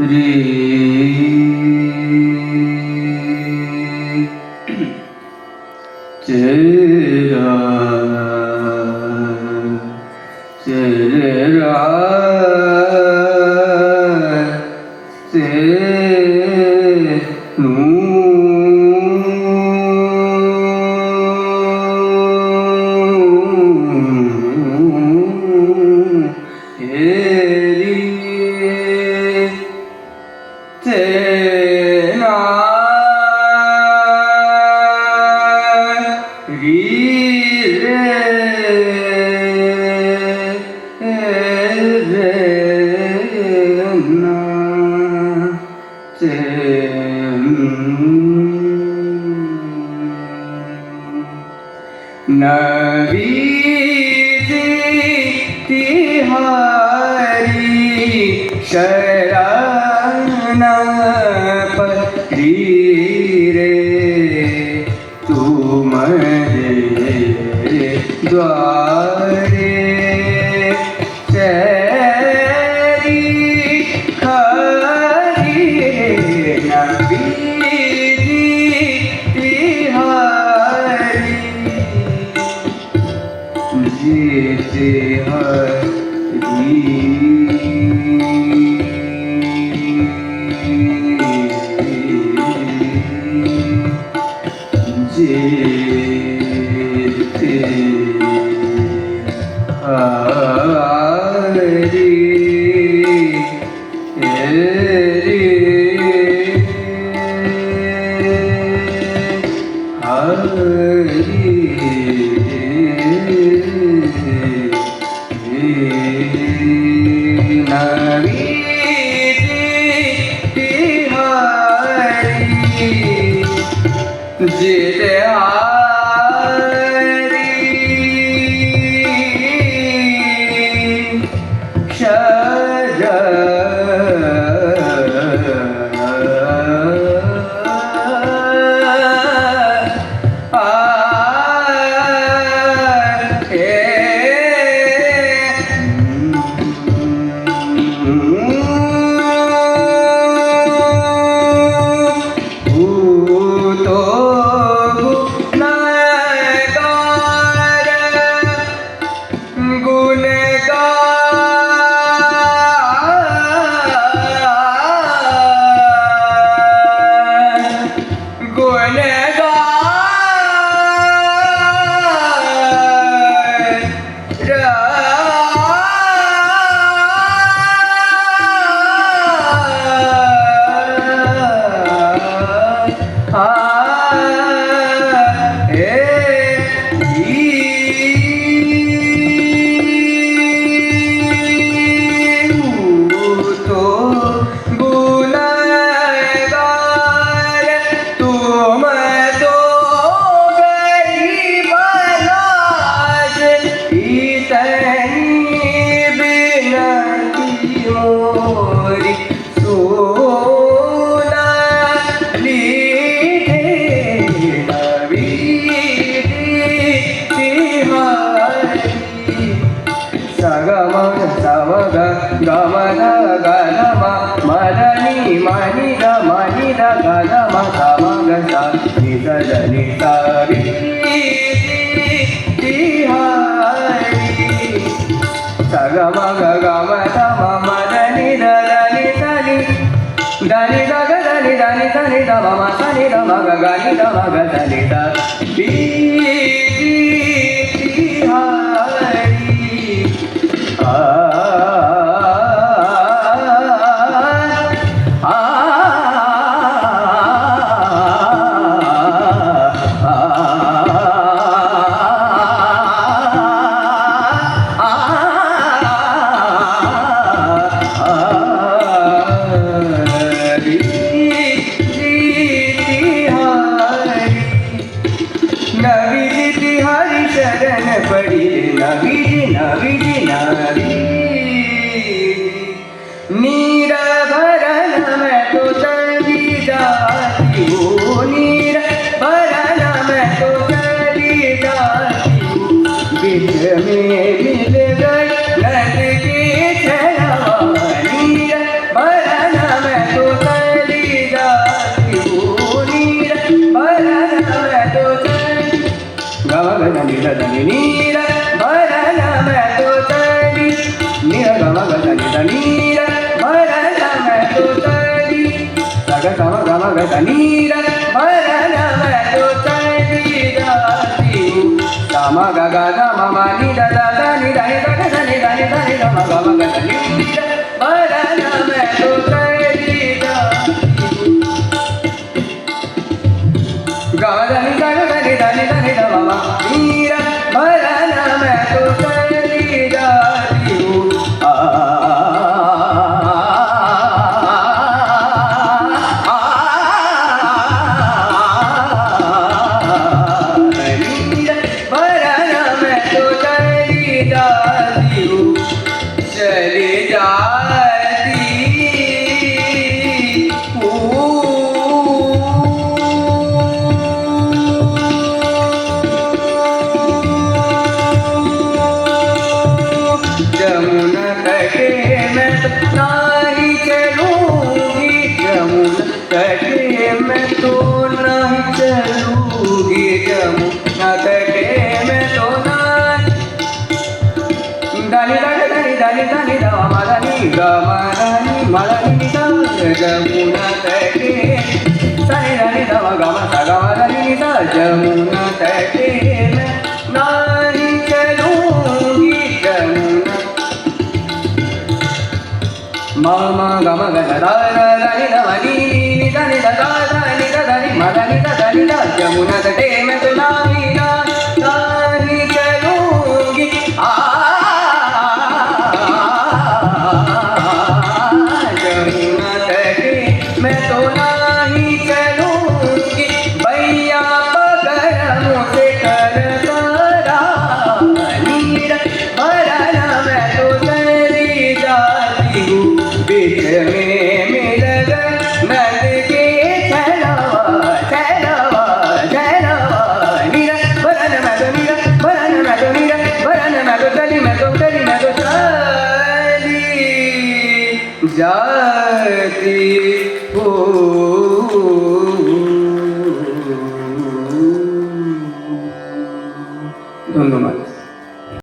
रे चेरा चेरा से नबी तिहारी शरण परी रे तुम द्वारे चेरी खरी नबी तिहारी जीते हरी जीते जीते हरी ग ध नि र भरन मैं तो चली जाती हूँ सा म ग ग ध म म नि ध ध ध नि ध नि ध ध ध नि ध नि ध नि ध म ग म ग ध नि र भरन मैं तो चली जाती हूँ ग ध नि ध ध नि ध नि ध नि ध म म नि र भरन मैं तो चली जाती हूँ चली जाती जमुना तटे मैं तो नहीं चलूंगी जमुना तटे मैं तो नहीं चलूंगी जमुना तटे मैं तो नहीं दानी दानी दानी दानी दानी दा मादानी गा मादानी मादानी दा जमुना तटे सानी दानी दा गा मा सा गा मादानी दा जमुना तटे मैं नहीं चलूंगी जमुना मामा गा मा गा दा दा दानी दा नी नी दानी दा दा दानी दा दानी मादानी दा दानी दा जमुना तटे मैं तो नहीं नहीं चलूंगी जमुना तटे मैं तो नहीं चलूंगी भैया पकड़ मुझे कर करा नीर भरन मैं तो चली जाती हूँ बीच में मिल गए नद के चलवा चलवा चलवा नीर भरन मैं तो नीर भरन मैं तो नीर भरन मैं तो चली मैं तो चली मैं तो चली जाती हूँ धन्यवाद।